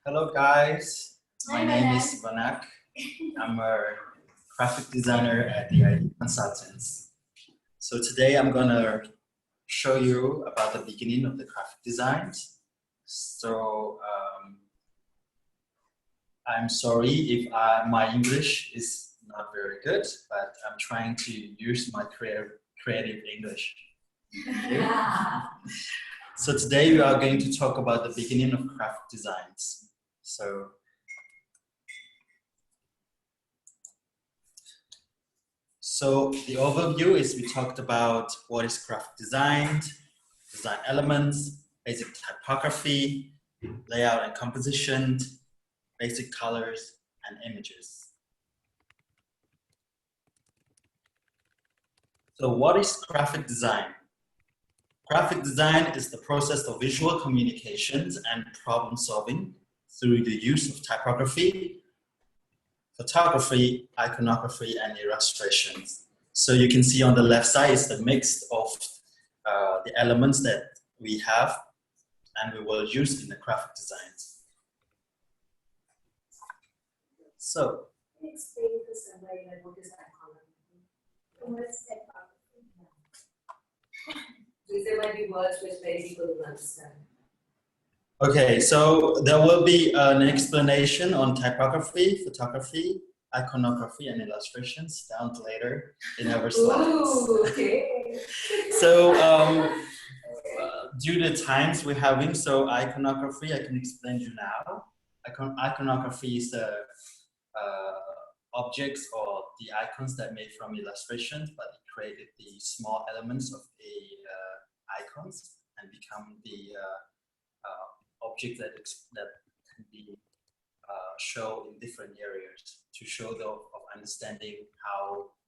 Hello guys, Hi, my name Vannak. is Vannak. I'm a graphic designer at the ID Consultants. So today I'm gonna show you about the beginning of the graphic designs. So I'm sorry if my English is not very good, but I'm trying to use my creative English. Okay? So today we are going to talk about the beginning of graphic designs. So the overview is we talked about what is graphic design elements, basic typography, layout and composition, basic colors, and images. So what is graphic design? Graphic design is the process of visual communications and problem solving through the use of typography, photography, iconography, and illustrations. So you can see on the left side is the mix of the elements that we have and we will use in the graphic designs. So, Can you explain the summary, like what is iconography? What is typography? Because there might be words which many people don't understand. okay, so there will be an explanation on typography, photography, iconography, and illustrations down later in our slides. Ooh, okay. So, due to the times we're having, so iconography, I can explain you now. Iconography is the objects or the icons that made from illustrations, but it created the small elements of the icons and become the objects that can be shown in different areas to show of understanding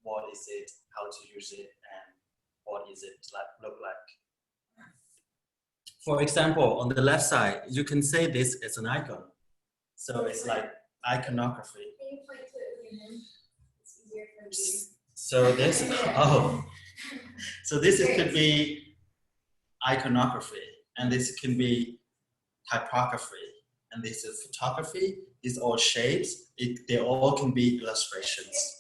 what is it, how to use it, and what is it look like. For example, on the left side, you can say this is an icon. So it's like iconography. Can you point to it again? It's easier for me. So this, so this could be iconography, and this can be typography, and this is photography. These all shapes. They all can be illustrations.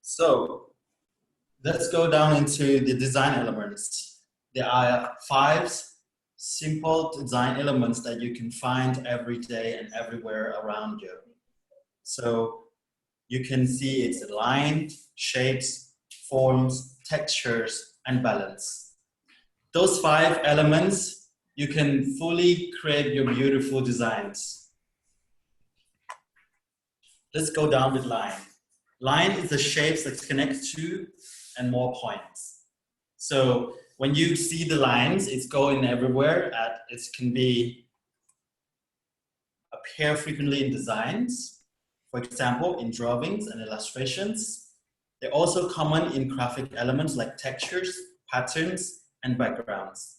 So let's go down into the design elements. There are 5 simple design elements that you can find every day and everywhere around you. So you can see it's aligned, shapes, forms, textures, and balance. Those 5 elements, you can fully create your beautiful designs. Let's go down with line. Line is the shapes that connect 2 and more points. So when you see the lines, it's going everywhere. It can appear frequently in designs, for example, in drawings and illustrations. They're also common in graphic elements like textures, patterns, and backgrounds.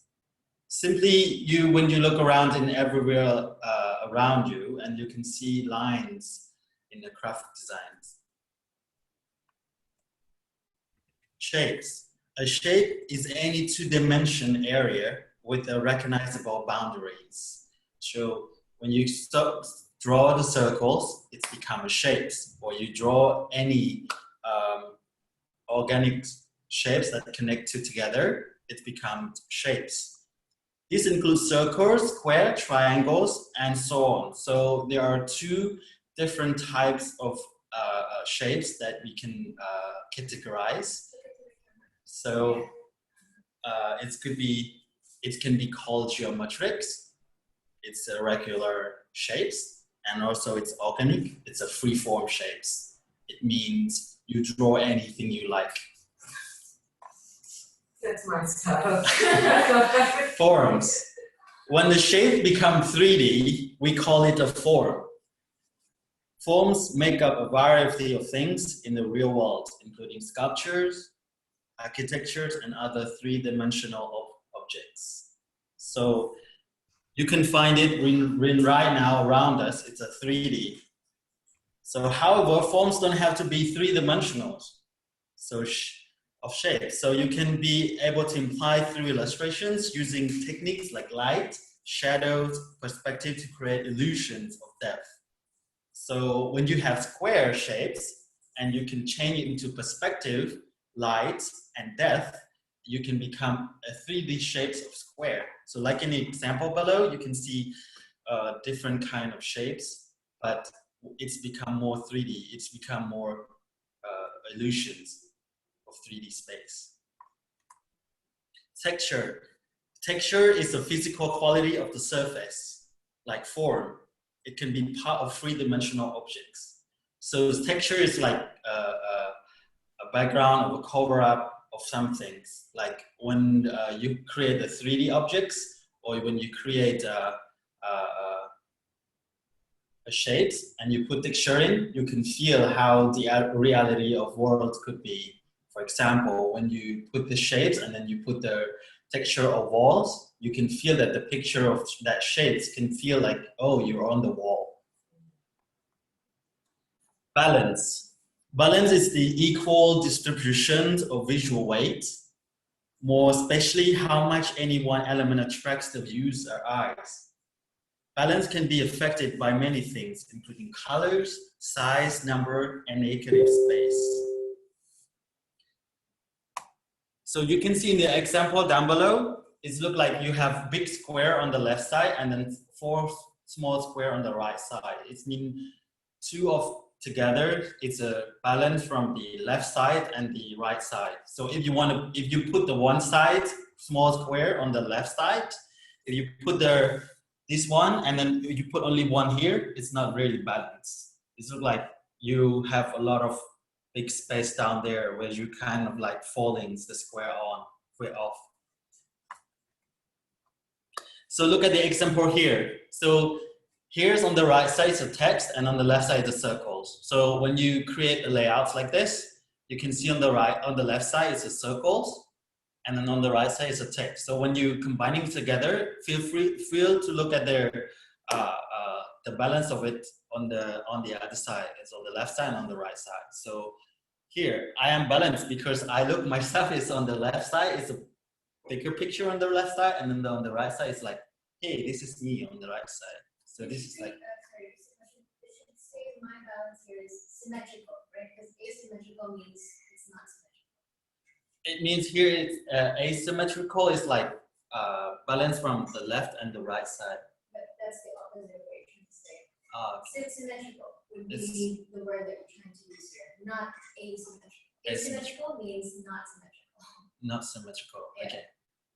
Simply, when you look around in everywhere around you, and you can see lines in the graphic designs. Shapes. A shape is any 2-dimensional area with a recognizable boundaries. So when you draw the circles, it's become a shapes. Or you draw any organic shapes that connect together, it becomes shapes. This includes circles, square, triangles, and so on. So there are 2 different types of shapes that we can categorize. So it can be called geometrics. It's regular shapes, and also it's organic. It's a free-form shapes. It means you draw anything you like. That's my style. Forms. When the shape becomes 3D, we call it a form. Forms make up a variety of things in the real world, including sculptures, architectures, and other 3-dimensional objects. So you can find it right now around us. It's a 3D. So however, forms don't have to be 3-dimensional. of shapes. So you can be able to imply through illustrations using techniques like light, shadows, perspective to create illusions of depth. So when you have square shapes and you can change it into perspective, light, and depth, you can become a 3D shapes of square. So like in the example below, you can see different kind of shapes, but it's become more 3D. It's become more illusions of 3D space. Texture. Texture is the physical quality of the surface, like form. It can be part of three-dimensional objects. So texture is like a background or a cover-up of some things. Like when you create the 3D objects, or when you create shapes and you put texture in, you can feel how the reality of world could be. For example, when you put the shapes and then you put the texture of walls, you can feel that the picture of that shapes can feel like, oh, you're on the wall. Balance. Balance is the equal distribution of visual weight, more especially how much any one element attracts the viewer's eyes. Balance can be affected by many things, including colors, size, number, and negative space. So you can see in the example down below, it looks like you have big square on the left side and then 4 small square on the right side. It means 2 of together, it's a balance from the left side and the right side. So if you put the one side small square on the left side, if you put this one and then you put only one here, it's not really balanced. It's like you have a lot of big space down there where you kind of like falling the square off. So look at the example here. So here's on the right side is a text and on the left side is the circles. So when you create a layout like this, you can see on the left side is the circles, and then on the right side is a text. So when you combining together, feel to look at the balance of it on the other side. It's on the left side and on the right side. So here I am balanced because I look myself is on the left side. It's a bigger picture on the left side, and then on the right side it's like, hey, this is me on the right side. So this is like. Sorry, it should say my balance here is symmetrical, right? Because asymmetrical means it's not symmetrical. It means here it's asymmetrical is like balance from the left and the right side. But that's the opposite way to say. Symmetrical would be the word that we're trying to use here, not asymmetrical. Asymmetrical means not symmetrical. Not symmetrical. Yeah. Okay.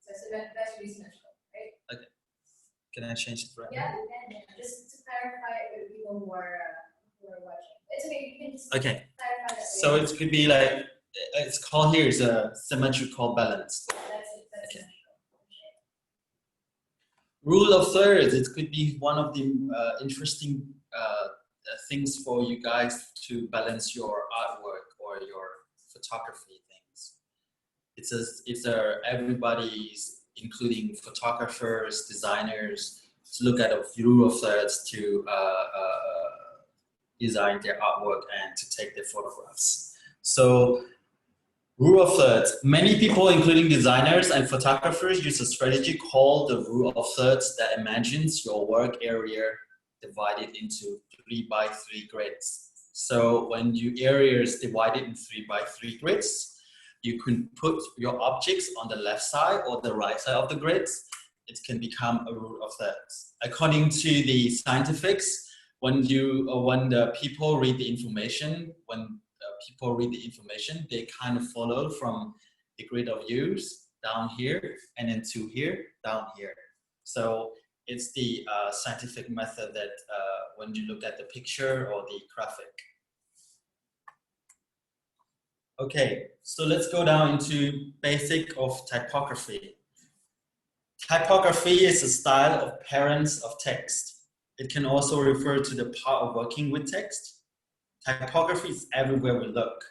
So that should be symmetrical, right? Okay. Can I change it right now? Yeah. Just to clarify it with people who are watching. It's okay. You can just clarify that. So it could be like, it's called here is a symmetrical balance. That's okay. Rule of thirds. It could be one of the interesting things for you guys to balance your artwork or your photography things. It's everybody's, including photographers, designers, to look at a rule of thirds to design their artwork and to take their photographs. So rule of thirds. Many people, including designers and photographers, use a strategy called the rule of thirds that imagines your work area divided into 3x3 grids. So when your area is divided in 3x3 grids, you can put your objects on the left side or the right side of the grids. It can become a rule of thirds. According to the scientifics, when the people read the information, they kind of follow from the grid of views down here and then to here, down here. So it's the scientific method that when you look at the picture or the graphic. Okay, so let's go down into basic of typography. Typography is a style of appearance of text. It can also refer to the part of working with text. Typography is everywhere we look.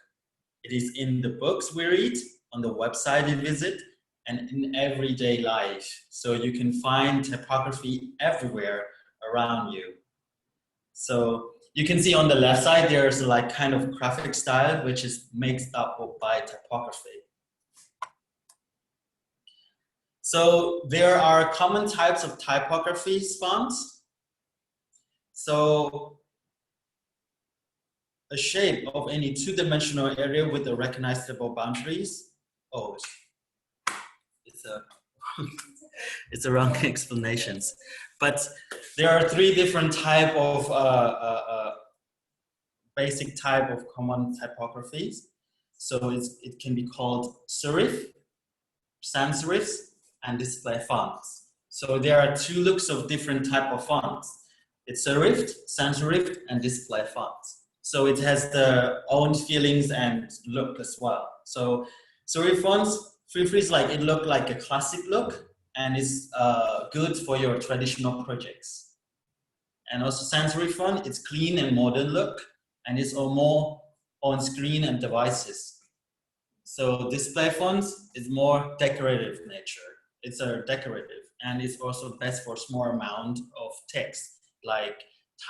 It is in the books we read, on the website we visit, and in everyday life. So you can find typography everywhere around you. So you can see on the left side, there's like kind of graphic style, which is mixed up by typography. So there are common types of typography fonts. So a shape of any two-dimensional area with the recognizable boundaries. Oh, it's a wrong explanations. But there are three different type of basic type of common typographies. So it can be called serif, sans serifs, and display fonts. So there are two looks of different type of fonts. It's serif, sans serif, and display fonts. So it has their own feelings and look as well. So serif fonts, is like it look like a classic look and is good for your traditional projects. And also sans serif font, it's clean and modern look, and it's more on screen and devices. So display fonts is more decorative nature. It's a decorative, and it's also best for small amount of text like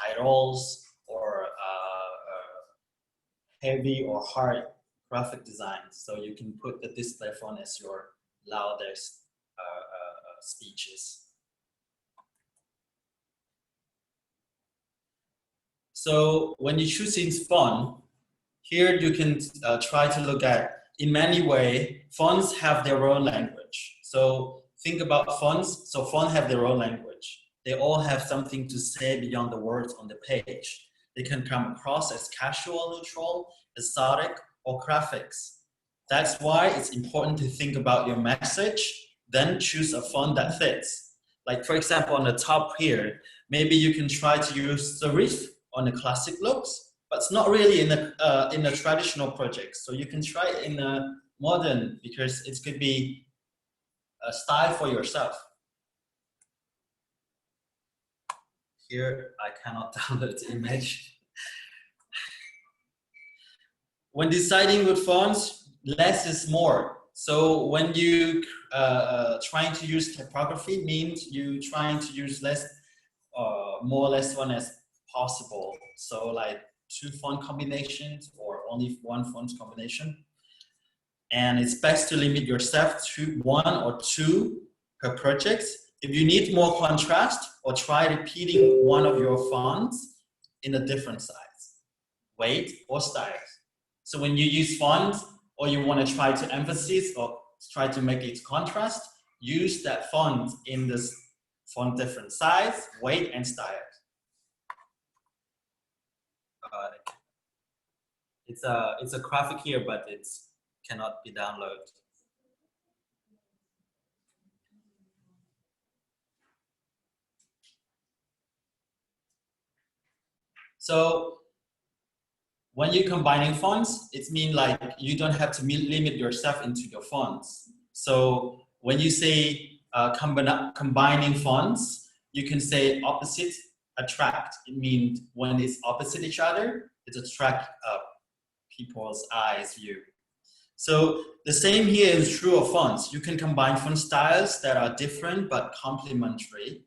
titles or heavy or hard graphic designs. So you can put the display font as your loudest speeches. So when you choosing font, here you can try to look at, in many ways, fonts have their own language. So think about fonts. So fonts have their own language. They all have something to say beyond the words on the page. They can come across as casual, neutral, exotic, or graphics. That's why it's important to think about your message, then choose a font that fits. Like for example, on the top here, maybe you can try to use serif on the classic looks, but it's not really in a traditional project. So you can try it in a modern, because it could be a style for yourself. Here, I cannot download the image. When deciding with fonts, less is more. So when you trying to use typography, means you trying to use less, more or less one as possible. So like 2 font combinations or only 1 font combination. And it's best to limit yourself to 1 or 2 per project. If you need more contrast, or try repeating one of your fonts in a different size, weight, or style. So when you use fonts, or you want to try to emphasize or try to make it contrast, use that font in this font different size, weight, and style. It's a graphic here, but it cannot be downloaded. So when you're combining fonts, it means like you don't have to limit yourself into your fonts. So when you say combining fonts, you can say opposite attract. It means when it's opposite each other, it attracts people's eyes view. So the same here is true of fonts. You can combine font styles that are different but complementary,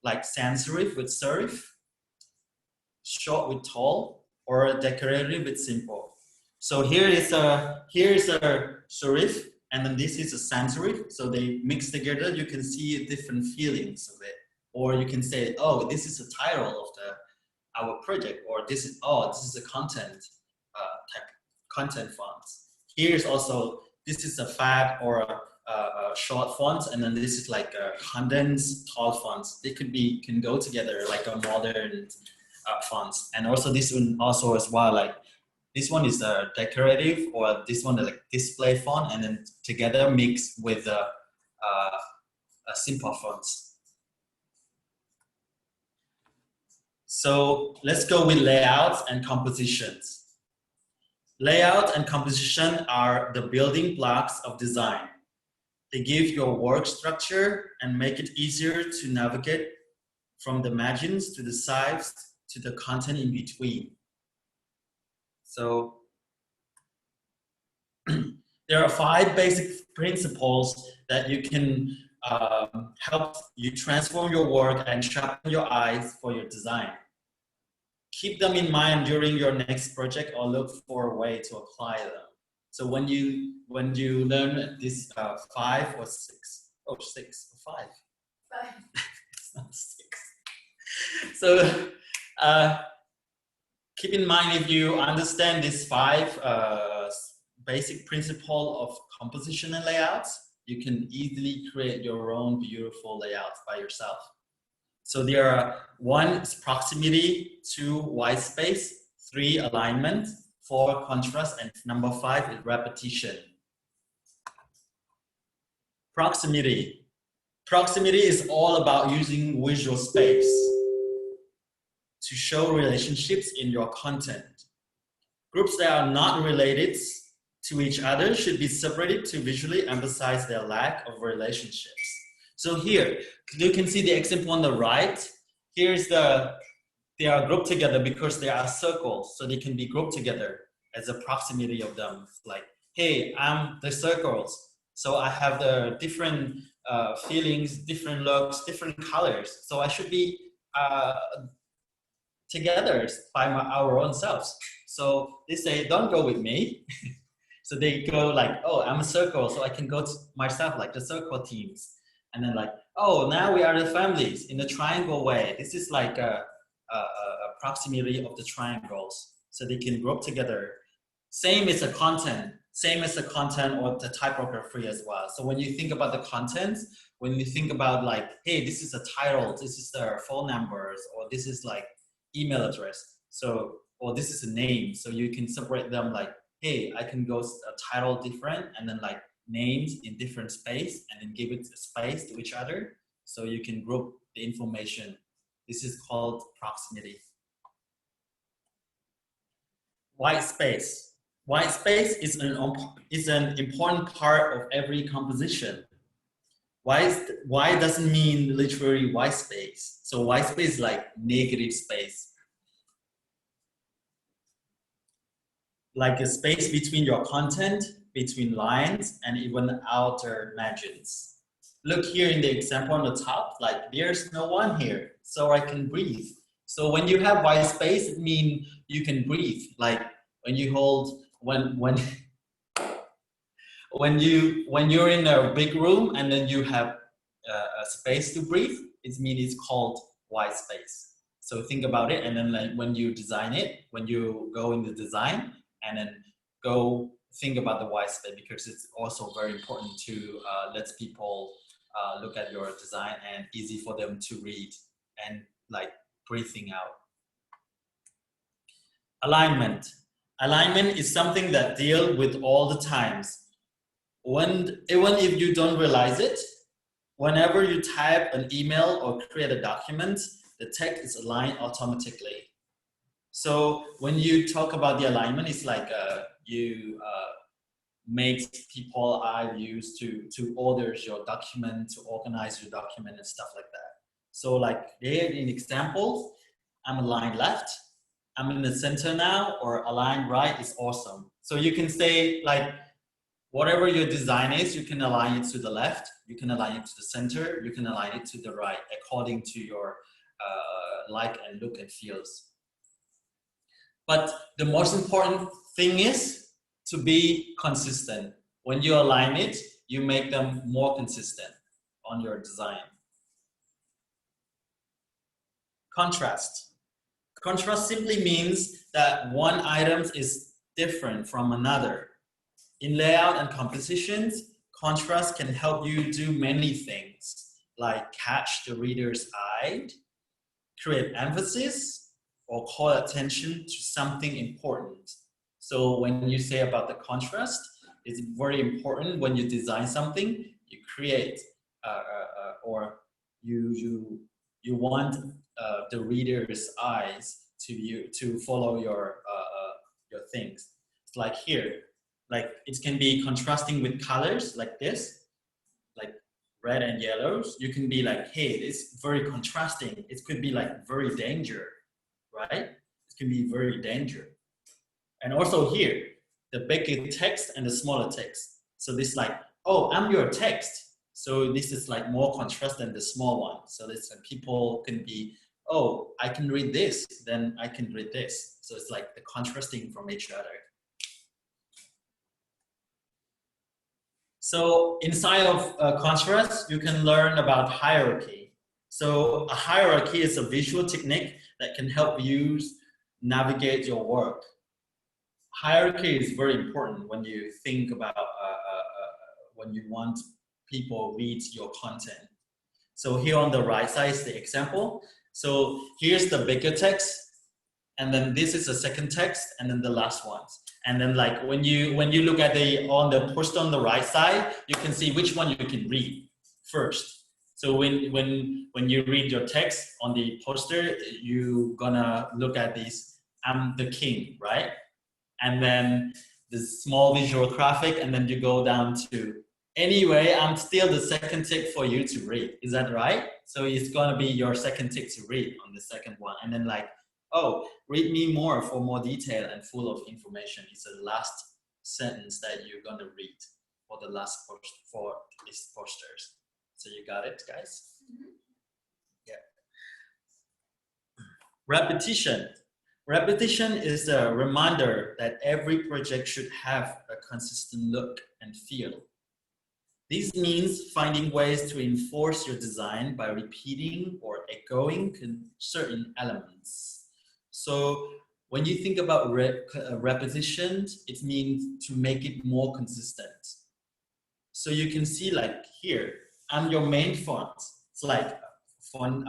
like sans serif with serif, short with tall, or decorative with simple. So here is a serif, and then this is a sans serif. So they mix together. You can see different feelings of it, or you can say, oh, this is a title of our project, or this is a content content fonts. Here's also, this is a fat or a short font, and then this is like a condensed tall fonts. They can go together like a modern fonts. And also this one also as well, like this one is a decorative, or this one is like display font, and then together mixed with a simple fonts. So let's go with layouts and compositions. Layout and composition are the building blocks of design. They give your work structure and make it easier to navigate from the margins to the sides to the content in between. So there are 5 basic principles that you can help you transform your work and sharpen your eyes for your design. keep them in mind during your next project or look for a way to apply them. So when you learn this 5 or 6, oh 6 or 5. 5. It's not 6. So keep in mind, if you understand this 5 basic principle of composition and layouts, you can easily create your own beautiful layouts by yourself. So there are 1 is proximity, 2 white space, 3 alignment, 4 contrast, and number 5 is repetition. Proximity. Proximity is all about using visual space to show relationships in your content. Groups that are not related to each other should be separated to visually emphasize their lack of relationships. So here, you can see the example on the right. Here's they are grouped together because they are circles, so they can be grouped together as a proximity of them. Like, hey, I'm the circles, so I have the different feelings, different looks, different colors. So I should be together by our own selves. So they say, don't go with me. So they go like, oh, I'm a circle, so I can go to myself, like the circle teams. And then like, oh, now we are the families in the triangle way. This is like a proximity of the triangles. So they can group together. Same as the content or the typography as well. So when you think about the contents, when you think about like, hey, this is a title, this is their phone numbers, or this is like email address. So, or this is a name. So you can separate them like, hey, I can go a title different and then like names in different space and then give it a space to each other. So you can group the information. This is called proximity. White space. White space is an important part of every composition. Why doesn't mean literally white space. So white space is like negative space. Like a space between your content, between lines, and even outer margins. Look here in the example on the top, like there's no one here, so I can breathe. So when you have white space, it means you can breathe. Like when you hold, when you're in a big room and then you have a space to breathe, it means it's called white space. So think about it, and then like when you design it, when you go in the design, and then go think about the white space, because it's also very important to let people look at your design and easy for them to read and like breathing out. Alignment. Alignment is something that deal with all the times. Even if you don't realize it, whenever you type an email or create a document, the text is aligned automatically. So when you talk about the alignment, it's like you make people use to order your document, to organize your document and stuff like that. So like there in examples, I'm aligned left, I'm in the center now, or aligned right is awesome. So you can say like, whatever your design is, you can align it to the left, you can align it to the center, you can align it to the right, according to your like and look and feels. But the most important thing is to be consistent. When you align it, you make them more consistent on your design. Contrast. Contrast simply means that one item is different from another. In layout and compositions, contrast can help you do many things, like catch the reader's eye, create emphasis, or call attention to something important. So when you say about the contrast, it's very important when you design something, you create or you want the reader's eyes to follow your things. It's like here, like it can be contrasting with colors like this, like red and yellows. You can be like, hey, it's very contrasting. It could be like very danger, right? It can be very danger. And also here, the bigger text and the smaller text. So this like, oh, I'm your text. So this is like more contrast than the small one. So this people can be oh, I can read this, then I can read this. So it's like the contrasting from each other. So inside of contrast, you can learn about hierarchy. So a hierarchy is a visual technique that can help you navigate your work. Hierarchy is very important when you think about when you want people read your content. So here on the right side is the example. So here's the bigger text, and then this is the second text, and then the last ones. And then like when you look at on the poster on the right side, you can see which one you can read first. So when you read your text on the poster, you're gonna look at this, I'm the king, right? And then the small visual graphic, and then you go down to, anyway, I'm still the second tick for you to read. Is that right? So it's gonna be your second tick to read on the second one. And then like, oh, read me more for more detail and full of information. It's the last sentence that you're gonna read for the last post for these posters. So you got it, guys? Mm-hmm. Yeah. Repetition. Repetition is a reminder that every project should have a consistent look and feel. This means finding ways to enforce your design by repeating or echoing certain elements. So when you think about repetition, it means to make it more consistent. So you can see like here, I'm your main font. It's like font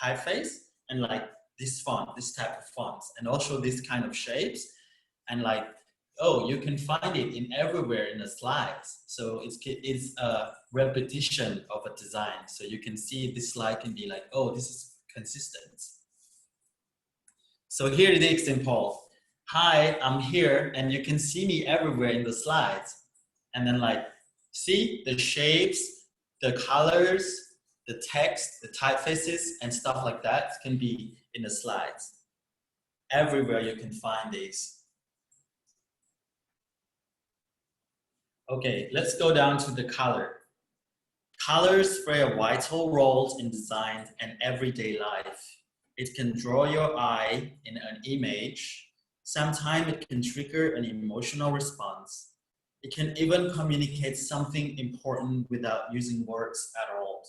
typeface, and like this font, this type of fonts, and also this kind of shapes. And like, oh, you can find it in everywhere in the slides. So it's a repetition of a design. So you can see this slide can be like, oh, this is consistent. So here is the example. Hi, I'm here, and you can see me everywhere in the slides. And then like, see the shapes, the colors, the text, the typefaces, and stuff like that can be in the slides. Everywhere you can find these. Okay, let's go down to the color. Colors play a vital role in design and everyday life. It can draw your eye in an image. Sometimes it can trigger an emotional response. It can even communicate something important without using words at all.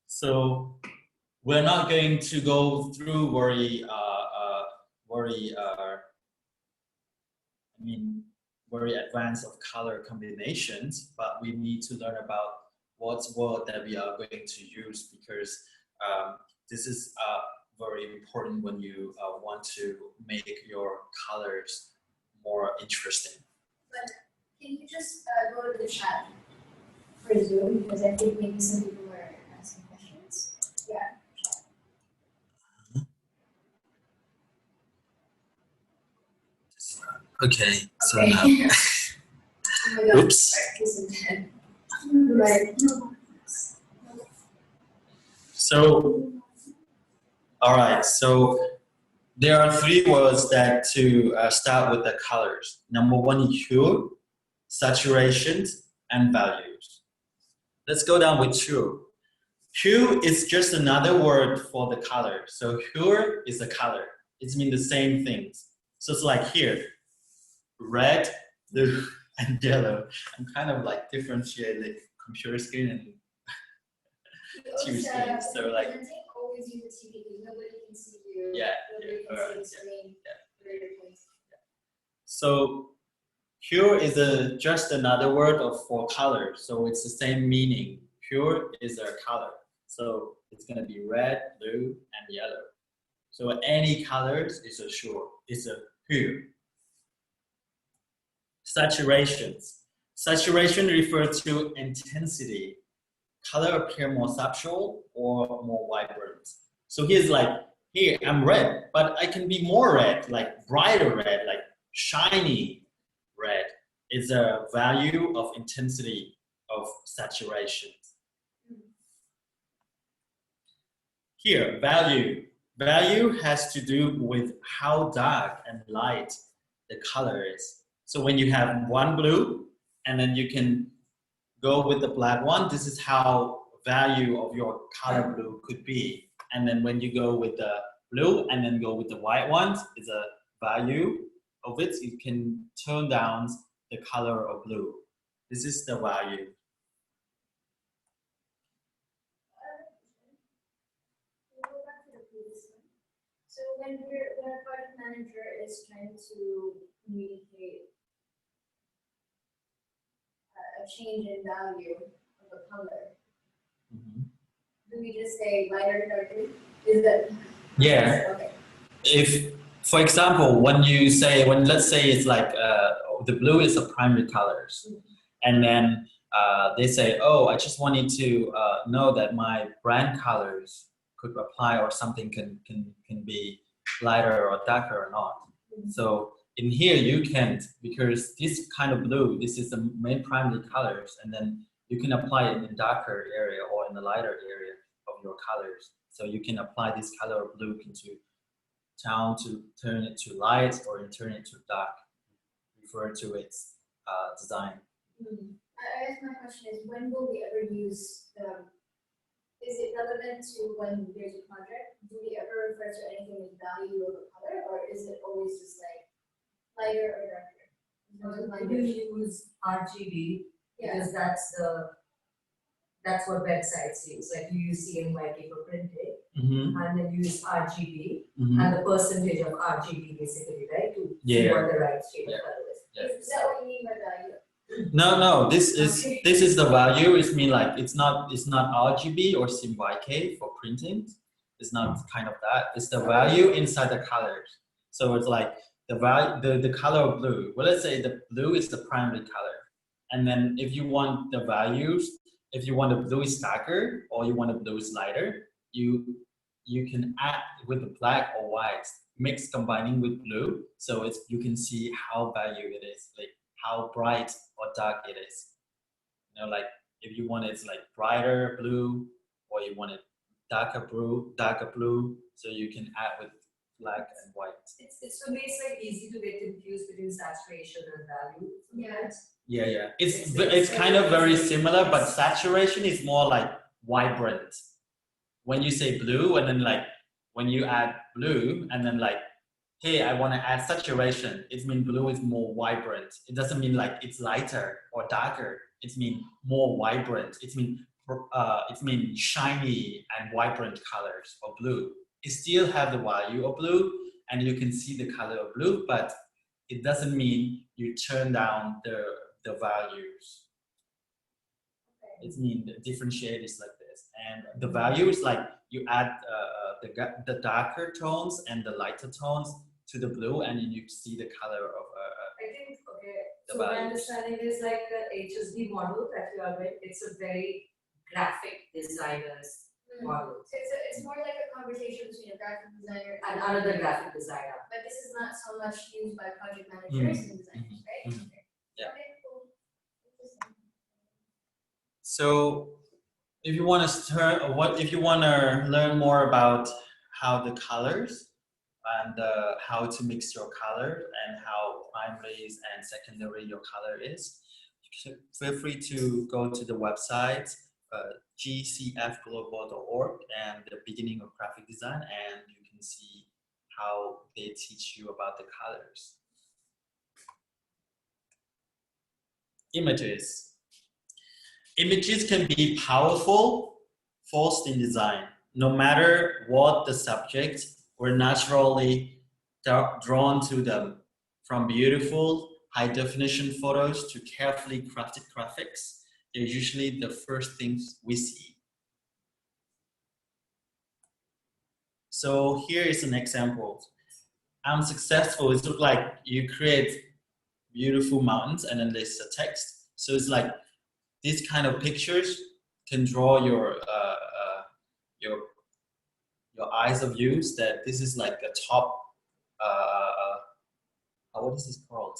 So we're not going to go through very advanced of color combinations, but we need to learn about what word that we are going to use, because this is very important when you want to make your colors more interesting. But can you just go to the chat for Zoom, because I think maybe some people are asking questions. Yeah. Okay, so okay. now. Oh Oops. Right. So, all right, so there are three words that to start with the colors. Number one, hue, saturation, and values. Let's go down with hue. Hue is just another word for the color. So hue is a color. It means the same things. So it's like here, red, blue, and yellow. I'm kind of like differentiating computer screen and TV screen. So like, always use the TV because nobody can see you. Yeah. Nobody can see the screen. Yeah. So hue is just another word for color. So it's the same meaning. Hue is a color. So it's gonna be red, blue, and yellow. So any colors is a hue. Saturations. Saturation refers to intensity. Color appear more subtle or more vibrant. So here's like, here I'm red, but I can be more red, like brighter red, like shiny red. It's a value of intensity of saturation. Here, value. Value has to do with how dark and light the color is. So when you have one blue, and then you can go with the black one, this is how value of your color blue could be. And then when you go with the blue and then go with the white ones, is a value of it. You can turn down the color of blue. This is the value. So when a project manager is trying to communicate a change in value of a color, do we just say lighter, darker? Is that? Yeah. Okay. If, for example, let's say it's like the blue is the primary colors, and then they say, oh, I just wanted to know that my brand colors could apply, or something can be lighter or darker or not. So in here you can't, because this kind of blue, this is the main primary colors, and then you can apply it in the darker area or in the lighter area of your colors. So you can apply this color of blue into town to turn it to light or turn it to dark, refer to its design. I guess my question is, when will we ever use is it relevant to when there's a project? Do we ever refer to anything with value of a color, or is it always just like lighter or darker? We use RGB because that's what websites use. Like you use CMYK for printing, and then you use RGB and the percentage of RGB basically, right? To see what the right shade of color is. Is that what you mean by value? No, this is the value. It means like it's not RGB or CMYK for printing. It's not kind of that. It's the value inside the colors. So it's like the value, the color of blue. Well, let's say the blue is the primary color, and then if you want the values, if you want the blue is darker or you want the blue is lighter, you can add with the black or white, mix combining with blue, so you can see how value it is, like how bright or dark it is. You know, like if you want it like brighter blue, or you want it darker blue, so you can add with black and white. So it's like easy to get confused between saturation and value. Yeah. It's kind of very similar, but saturation is more like vibrant. When you say blue, and then like when you add blue, and then like, hey, I want to add saturation, it means blue is more vibrant. It doesn't mean like it's lighter or darker. It means more vibrant. It means shiny and vibrant colors of blue. It still have the value of blue, and you can see the color of blue, but it doesn't mean you turn down the values. It means the different shade is like this, and the value is like you add the darker tones and the lighter tones to the blue, and you see the color of I think, the so my values. understanding is like the HSD model that you are with, it's a very graphic designer's model. So it's more like a conversation between a graphic designer And another graphic designer. But this is not so much used by project managers and designers, right? Okay. Yeah. Okay, cool. Interesting. So if you want to learn more about how the colors and how to mix your color and how primary and secondary your color is, feel free to go to the website gcfglobal.org and the beginning of graphic design, and you can see how they teach you about the colors. Images. Images can be powerful force in design. No matter what the subject, we're naturally drawn to them. From beautiful high-definition photos to carefully crafted graphics, they're usually the first things we see. So here is an example. I'm successful. It looks like you create beautiful mountains and then there's a text. So it's like these kind of pictures can draw your eyes of views that this is like a top, what is this called?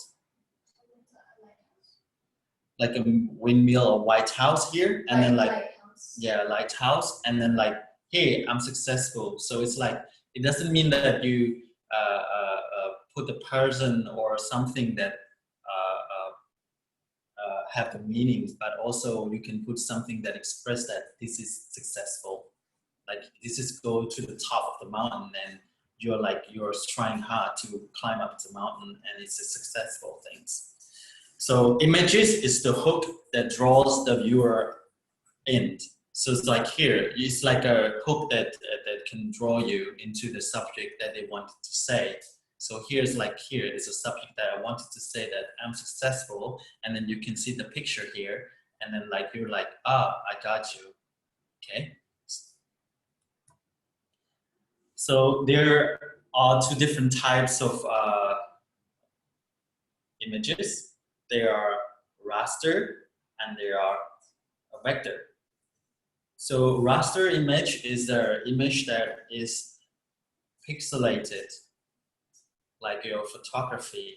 Like a windmill or White House here, and then like lighthouse. Yeah, lighthouse, and then like, hey, I'm successful. So it's like it doesn't mean that you put the person or something that have the meanings, but also you can put something that express that this is successful. Like this is go to the top of the mountain, and you're trying hard to climb up the mountain, and it's a successful thing. So images is the hook that draws the viewer in. So it's like here, it's like a hook that can draw you into the subject that they wanted to say. So here's like here is a subject that I wanted to say that I'm successful, and then you can see the picture here, and then like you're like, ah, I got you. Okay. So there are two different types of images. There are raster and there are a vector. So raster image is the image that is pixelated, like your photography.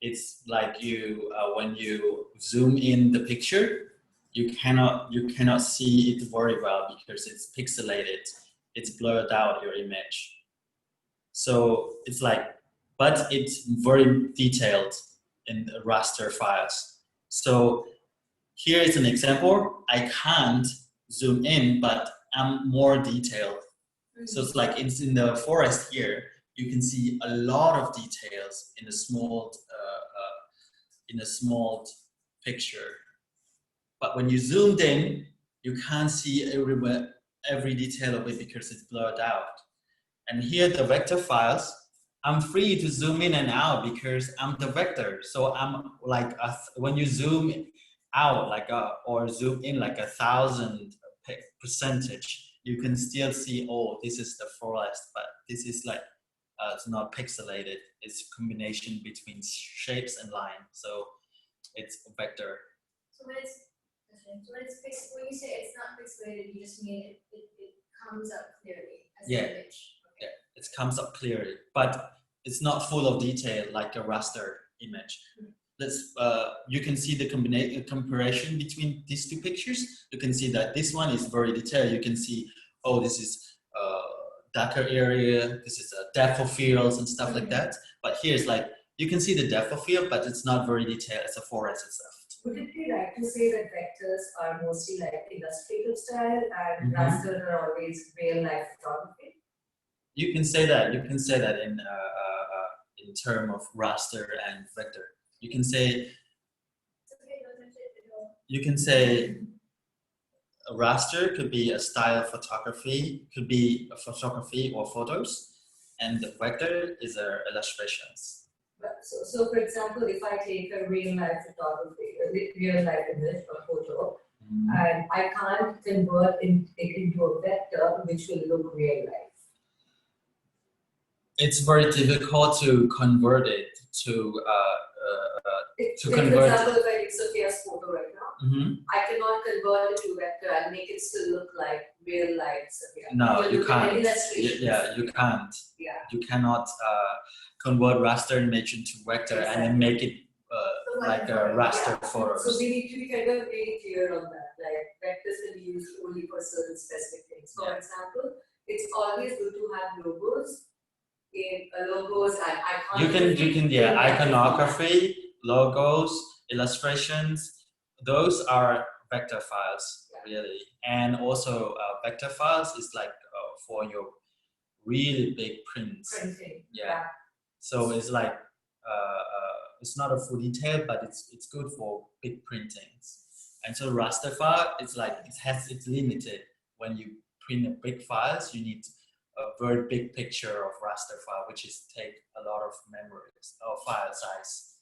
It's like you when you zoom in the picture, you cannot see it very well because it's pixelated. It's blurred out your image. So it's like, but it's very detailed in the raster files. So here is an example. I can't zoom in, but I'm more detailed. So it's like it's in the forest here. You can see a lot of details in a small picture. But when you zoomed in, you can't see every detail of it because it's blurred out. And here the vector files, I'm free to zoom in and out because I'm the vector. So I'm like when you zoom out or zoom in like 1,000%, you can still see, oh, this is the forest, but this is like it's not pixelated. It's a combination between shapes and line. So it's a vector. So when you say it's not pixelated, you just mean it comes up clearly as an image. Okay. Yeah, it comes up clearly, but it's not full of detail like a raster image. You can see the comparison between these two pictures. You can see that this one is very detailed. You can see, oh, this is darker area, this is a depth of fields and stuff like that. But here's like, you can see the depth of field, but it's not very detailed as a forest itself. Would it be right to say that vectors are mostly like illustrative style and rasters are always real life photography? You can say that. You can say that in term of raster and vector. You can say a raster could be a style photography, could be a photography or photos, and the vector is illustrations. So for example, if I take a real life photography, a real life image or photo, and I can't convert it into a vector which will look real life. It's very difficult to convert it to For example, if I take Sophia's photo right now, I cannot convert it to vector and make it still look like real life Sophia. No, you can't. Yeah, you can't. Yeah. You cannot convert raster image into vector and then make it like a raster photos. So we need to be kind of very clear on that. Like vectors can be used only for certain specific things. For example, it's always good to have logos logos and iconography. You can iconography, logos, illustrations. Those are vector files really, and also vector files is like for your really big prints. Printing. Yeah. So it's like it's not a full detail, but it's good for big printings. And so raster file, it's like it's limited. When you print a big files, you need a very big picture of raster file, which is take a lot of memories or file size.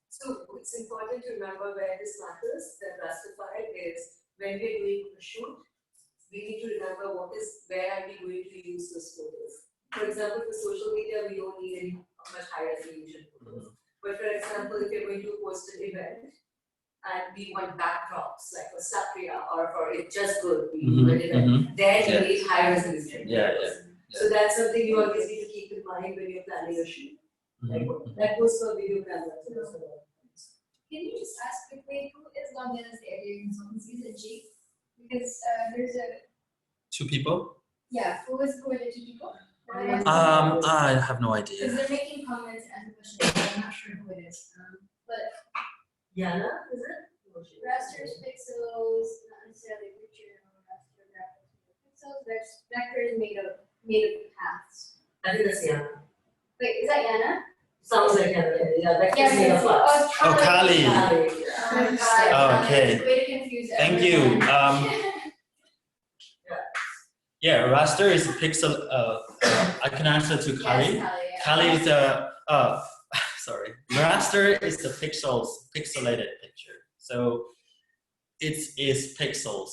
So it's important to remember where this matters. The raster file is when we're doing a shoot, we need to remember where are we going to use those photos. For example, for social media, we don't need any much high resolution photos. But for example, if you're going to post an event and we want backdrops like for Sapria or for It's Just Good, then you need high resolution. So that's something you always need to keep in mind when you're planning a shoot. That goes for video cameras. Can you just ask quickly, who is London's area consultancy? Is it G? Because there's a... Two people? Yeah, who are the two people? I have no idea. Because they're making comments and questions, but I'm not sure who it is. But Yana, is it? I think that's Yana. Wait, is that Yana? Sounds like Yana, yeah, that Yes, gives me a yes, plus. Oh, Kali. Kali. Oh my god. Oh, okay. Way to confuse Thank you. everyone. Yeah, raster is a pixel. I can answer to Kali. Yes, Kali, yeah. Kali is a sorry. Raster is the pixelated picture. So it is pixels.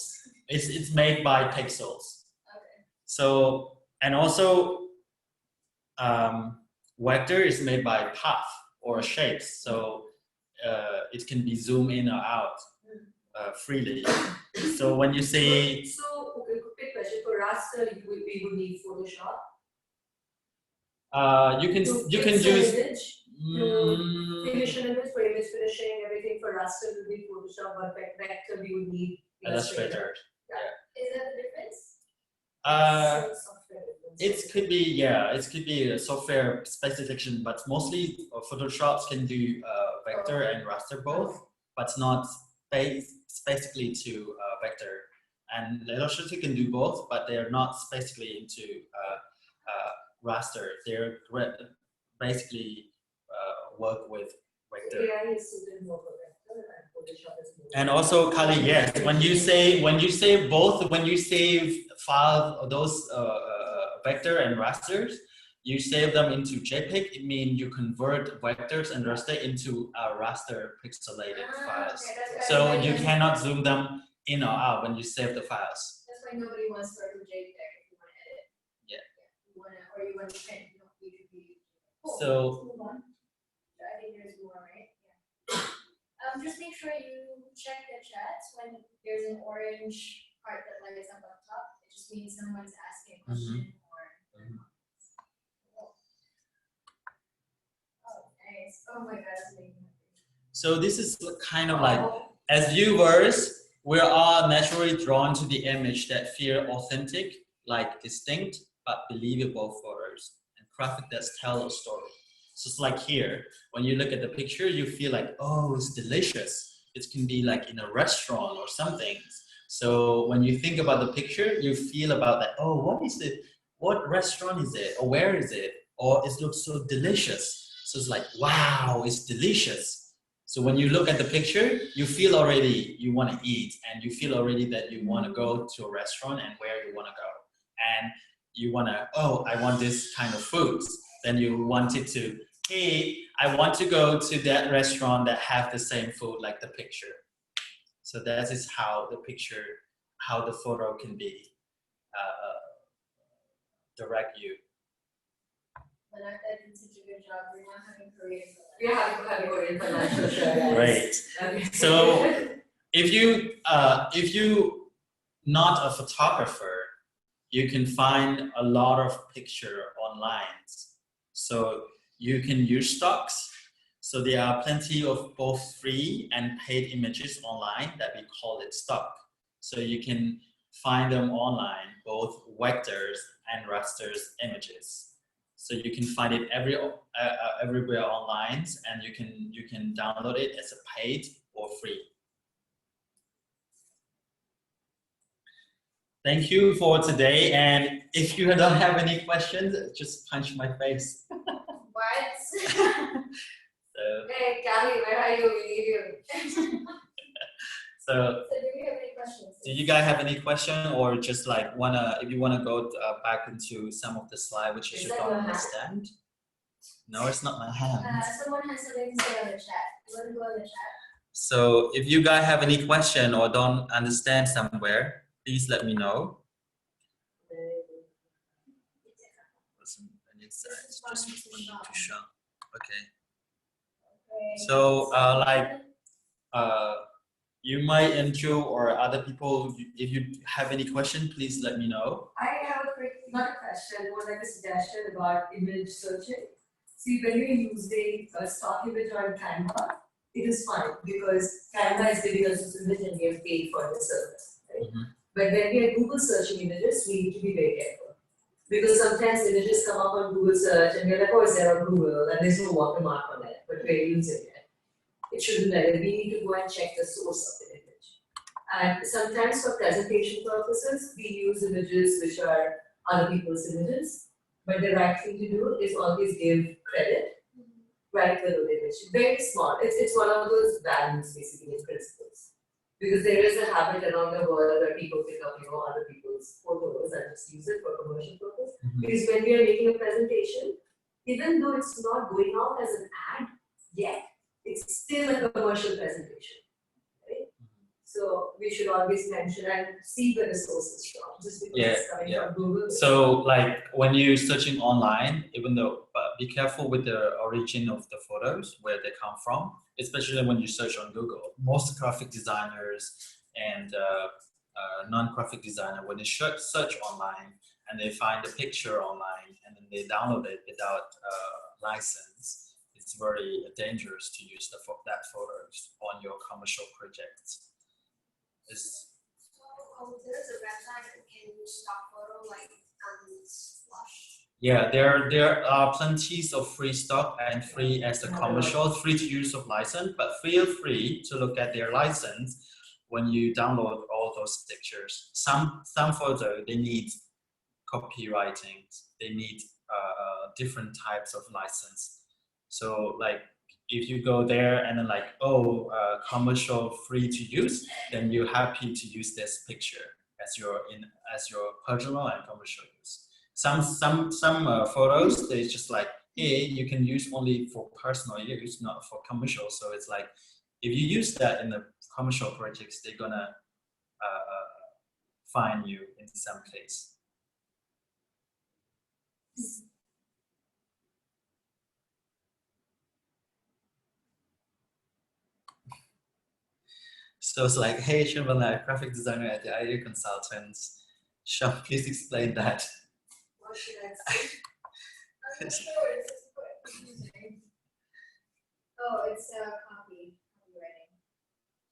It's made by pixels. Okay. So and also vector is made by path or shapes. So it can be zoomed in or out freely. So when you say So, okay, quick question. For raster, we would need Photoshop. you can To use image, to finish an image, for image finishing, everything for raster would be Photoshop, but vector we would need Illustrator. Is that the difference? Some software difference. It could be a software specification, but mostly Photoshops can do vector and raster both, but not specifically to vector. And Illustrator can do both, but they are not specifically into raster. They're basically work with vector. AI is suited more for vector and Photoshop is more. And also, Kali, yes, when you say both, when you save file those vector and rasters, you save them into JPEG. It means you convert vectors and raster into raster pixelated files. Okay, that's So why you cannot zoom them in or out when you save the files. That's why nobody wants to start with JPEG if you want to edit. Yeah. You want to print. You don't need to be. Cool. So Let's move on. I think there's more, right? Yeah. Just make sure you check the chat when there's an orange part that lights up top. It just means someone's asking a question or. Oh, nice. Oh my god, that's amazing. So this is kind of like, as viewers, we are naturally drawn to the image that feel authentic, like distinct but believable photos, and graphic that tell a story. So it's like here, when you look at the picture, you feel like, oh, it's delicious. It can be like in a restaurant or something. So when you think about the picture, you feel about that, oh, what is it? What restaurant is it? Or where is it? Or it looks so delicious. So it's like, wow, it's delicious. So when you look at the picture, you feel already you want to eat, and you feel already that you want to go to a restaurant and where you want to go. And you want to, oh, I want this kind of foods. Then you want it to, hey, I want to go to that restaurant that have the same food like the picture. So that is how the picture, how the photo can be direct you. Vannak, that did such a good job. We're not having Korean. We have Korean financial share. Great. Okay. So if you not a photographer, you can find a lot of picture online. So you can use stocks. So there are plenty of both free and paid images online that we call it stock. So you can find them online, both vectors and rasters images. So you can find it everywhere online, and you can download it as a paid or free. Thank you for today, and if you don't have any questions, just punch my face. What? Hey, Kali, where are you? We need you. So do we have any questions? Do you guys have any question, or just like if you wanna go back into some of the slide which you don't understand? No, it's not my hand. Someone has something to say on the chat. You want to go on the chat? So if you guys have any question or don't understand somewhere, please let me know. Okay. So you might intro or other people, if you have any question, please let me know. I have a quick, not a question, more like a suggestion about image searching. See, when you're using a stock image on Canva, it is fine because Canva is giving us this image and we have paid for the service, right? But when we are Google searching images, we need to be very careful. Because sometimes images come up on Google search and we're like, oh, it's there on Google and there's no watermark on it, but we're using it. It shouldn't matter. We need to go and check the source of the image. And sometimes for presentation purposes, we use images which are other people's images. But the right thing to do is always give credit right below the image. Very small. It's one of those values basically, principles. Because there is a habit around the world where people pick up, other people's photos and just use it for commercial purpose. Because when we are making a presentation, even though it's not going out as an ad yet, it's still a commercial presentation, right? So we should always mention and see where the source is from, just because it's coming from Google. So like when you're searching online, even though, but be careful with the origin of the photos, where they come from, especially when you search on Google. Most graphic designers and non-graphic designer, when they search online and they find a picture online and then they download it without license, it's very dangerous to use that photos on your commercial projects. There's a website that can stock photo like Flush. Yeah, there are plenties of free stock and free as the commercial, free to use of license, but feel free to look at their license when you download all those pictures. Some photo, they need copywriting, they need different types of license. So like if you go there and then like, commercial free to use, then you're happy to use this picture as your personal and commercial use. Some photos, they just like, hey, you can use only for personal use, not for commercial. So it's like, if you use that in the commercial projects, they're gonna fine you in some case. So it's like, hey, Vannak, graphic designer at the Idea Consultants. Sean, please explain that. What should I say? I'm not sure, it's just quite confusing. Oh, it's copywriting.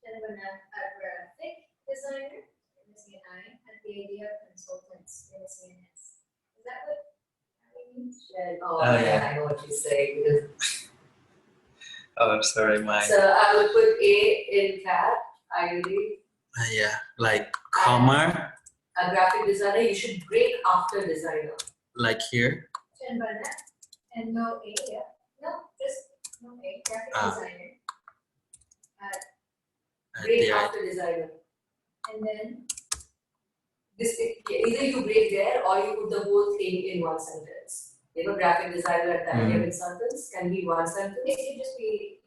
Vannak, a graphic designer, missing an I, at the Idea Consultants, missing an S. Is that what that means? I know what you say. Oh, sorry, mine. So I would put A in cat, ideally. Yeah, like comma. A graphic designer, you should break after designer. Like here. Vannak, and no A, yeah. No, just no A, graphic designer. Break after designer. And then either you break there or you put the whole thing in one sentence. Graphic designer at the Idea Consultants can be one sentence. it could just be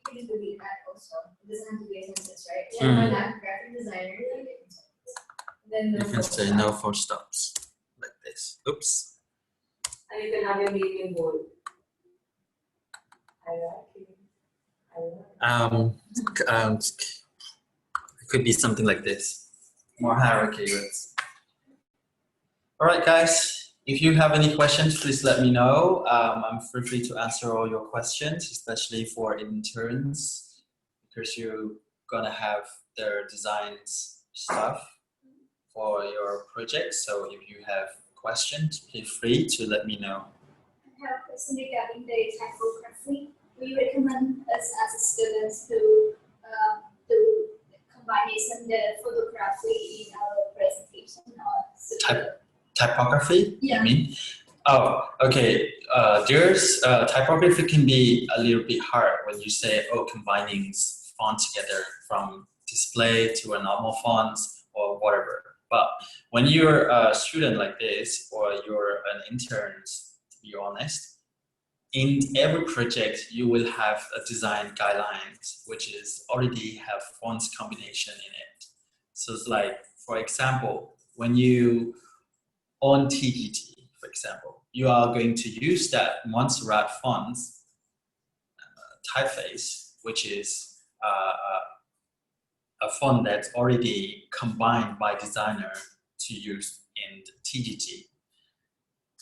that also. It doesn't have to be a sentence, right? Vannak, graphic designer, Idea Consultants. Then You can say no full stops like this. Oops. And you can have your name in bold. It could be something like this. More hierarchy. All right, guys. If you have any questions, please let me know. I'm free to answer all your questions, especially for interns, because you're gonna have their designs stuff for your project. So if you have questions, feel free to let me know. I have a question regarding the typography. We recommend us as students to combine the photography in our presentation or Typography? Yeah. You mean? Oh, okay. There's typography can be a little bit hard when you say, combining fonts together from display to a normal fonts or whatever. But when you're a student like this, or you're an intern, to be honest, in every project you will have a design guidelines, which is already have fonts combination in it. So it's like, for example, when you on TGT, for example, you are going to use that Montserrat fonts typeface, which is a font that's already combined by designer to use in TGT.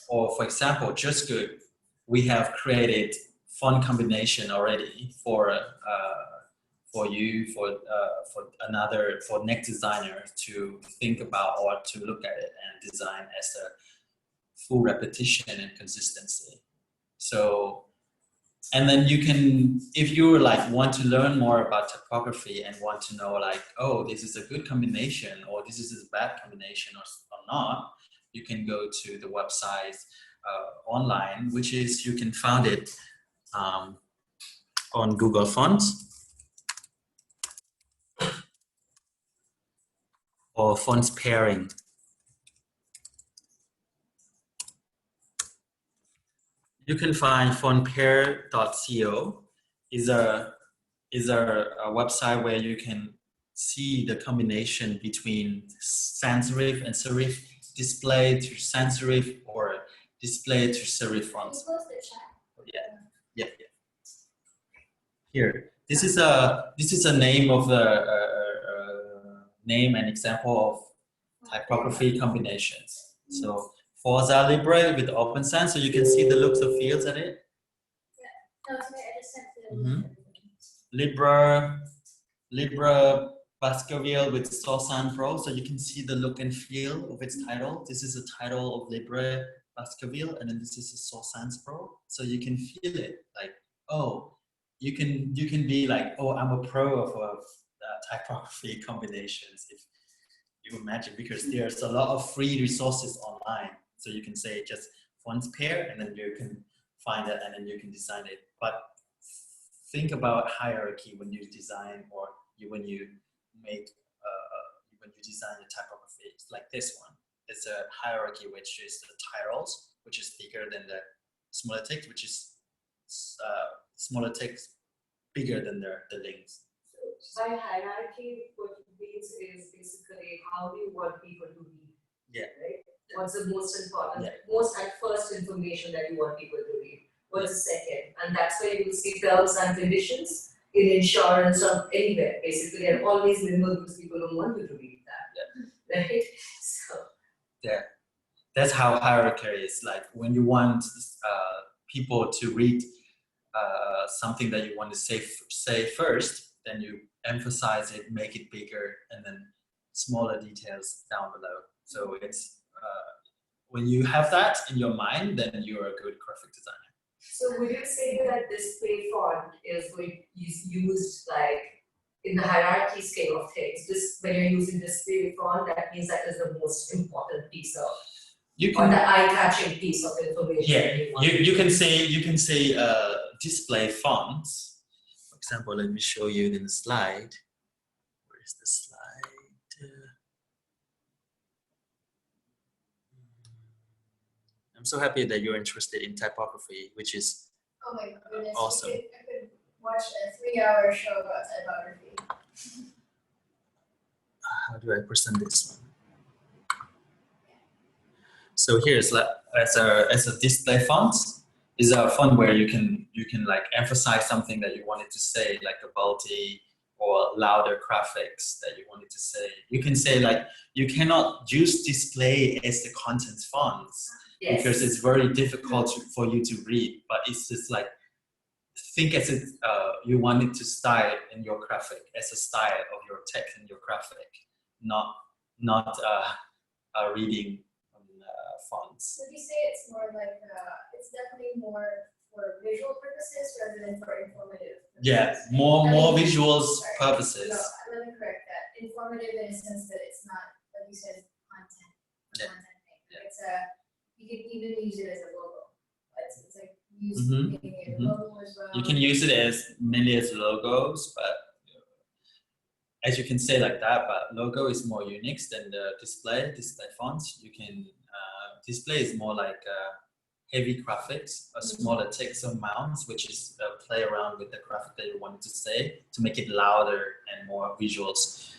Or for example, Just Good, we have created font combination already for next designer to think about or to look at it and design as a full repetition and consistency. So, and then you can, if you like want to learn more about typography and want to know like, this is a good combination or this is a bad combination or not, you can go to the website online, which is you can find it on Google Fonts or fonts pairing. You can find fontpair.co is a website where you can see the combination between sans serif and serif, display to sans serif or display to serif fonts. Can you close the chat? Yeah. Here, this is a name of the name and example of typography combinations. So Forza Libre with Open Sans, so you can see the looks of fields at it. No, it's okay, I just sent Libre Baskerville with Sausan Pro, so you can see the look and feel of its title. This is a title of Libre Baskerville, and then this is a Sausan Pro, so you can feel it. Like, oh, you can be like, oh, I'm a pro of typography combinations. If you imagine, because there's a lot of free resources online, so you can say just fonts pair, and then you can find it, and then you can design it. But think about hierarchy when you design or when you make when you design the typography. It's like this one. It's a hierarchy which is the titles, which is bigger than the smaller text, which is smaller text bigger than the links. So by hierarchy, what it means is basically how do you want people to read? Yeah. Right? What's the most important, Yeah. most at first information that you want people to read? What's the second? And that's where you will see terms and conditions in insurance or anywhere, basically, and always minimal because people don't want you to read that. Yeah. Right? So yeah, that's how hierarchy is. Like when you want people to read something that you want to say first, then you emphasize it, make it bigger, and then smaller details down below. So it's when you have that in your mind, then you're a good graphic designer. So would you say that display font is used like in the hierarchy scale of things? Just when you're using display font, that means that is the most important piece of, or the eye-catching piece of information. Yeah, you can say display fonts. For example, let me show you in the slide. Where is the slide? I'm so happy that you're interested in typography, which is Oh my goodness, awesome. I could watch a 3-hour show about typography. How do I present this one? So here's like as a display font. Is a font where you can like emphasize something that you wanted to say, like a bulky or louder graphics that you wanted to say. You can say like you cannot use display as the content fonts. Yes. Because it's very difficult for you to read, but it's just like think as it you want it to style in your graphic as a style of your text in your graphic, not reading fonts. Would you say it's more like it's definitely more for visual purposes rather than for informative purposes? Yeah, more visuals purposes. No, let me correct that. Informative in a sense that it's not, like you said, content. Yeah. Content thing. Yeah. It's you can even use it as a logo. It's like using it as a logo as well. You can use it as mainly as logos, but as you can say like that, but logo is more unique than the display fonts. You can display is more like heavy graphics, a smaller text amounts, which is play around with the graphic that you wanted to say to make it louder and more visuals.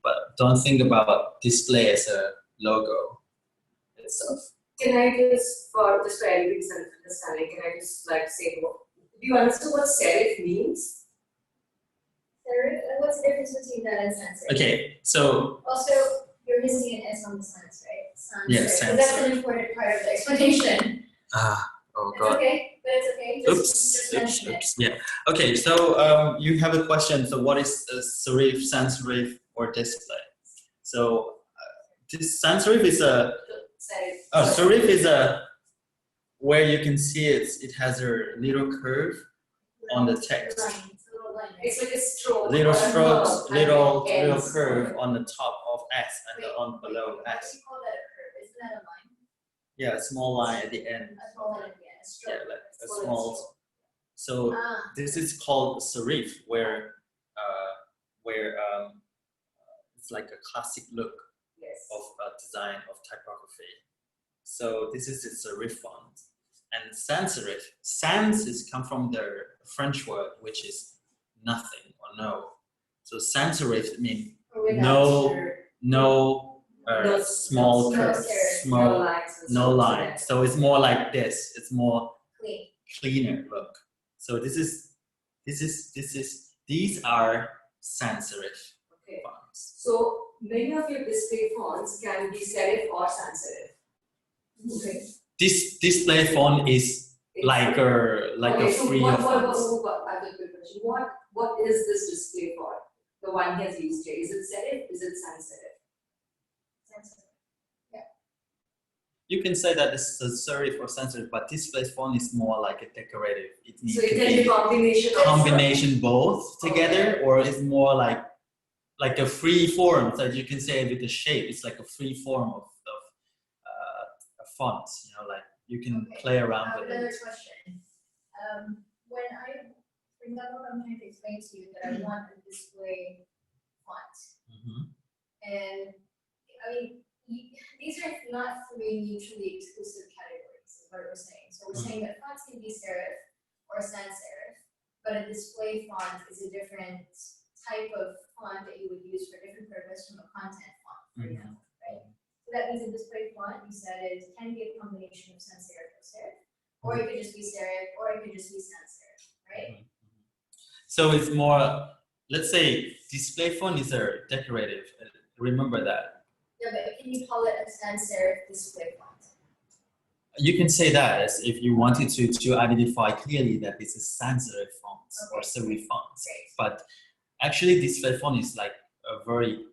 But don't think about display as a logo itself. Can I just, for just for everybody's understanding, can I just like say, do you understand what serif means? Serif? What's the difference between that and sans serif? Okay, so also you're missing an S on the sans, right? Sans yeah, serif. sans That's an important part of the explanation. Oh It's God. okay, but it's okay. Just mention it. Yeah. Okay, so you have a question. So what is serif, sans serif, or display? So this sans serif is a serif is a where you can see it has a little curve on the text. It's like a stroke. Little strokes, little curve on the top of S and on below S. What do you call that a curve? Isn't that a line? Yeah, a small line at the end. A small line at the end, a stroke. Yeah, like a Small small. So Ah, this is called serif, where it's like a classic look Yes. of design of typography. So this is the serif font. And sans serif, sans is come from the French word, which is nothing or no. So sans serif means or without no, your- no No- small no curves, serif, small, lines. and no strokes line. and So it's more like this. It's more clean. cleaner look. So these are sans serif Okay. fonts. So many of your display fonts can be serif or sans serif. Okay. This display font is like a so free what, font. I have a quick question. What is this display font? The one he has used here. Is it serif? Is it sans serif? Sensitive. You can say that it's a serif or sans serif, but display font is more like a decorative. It needs So it to can be be combination of combination both together, Okay. or it's more like a free form that you can say with the shape. It's like a free form of a font. You know, like you can Okay. play around with Another it. question. When for example, I'm trying to explain to you that I want a display font. Mhm. And I mean, these are not three mutually exclusive categories, is what we're saying. So we're saying that fonts can be serif or sans serif, but a display font is a different type of font that you would use for a different purpose from a content font, for Mhm. example, right? So that means a display font, you said, it can be a combination of sans serif or serif, or it could just be serif, or it could just be sans serif, right? So it's more. Let's say display font is a decorative. Remember that. Yeah, but can you call it a sans serif display font? You can say that as if you wanted to identify clearly that this is sans serif fonts or Okay. serif fonts. Great. But actually, display font is like a very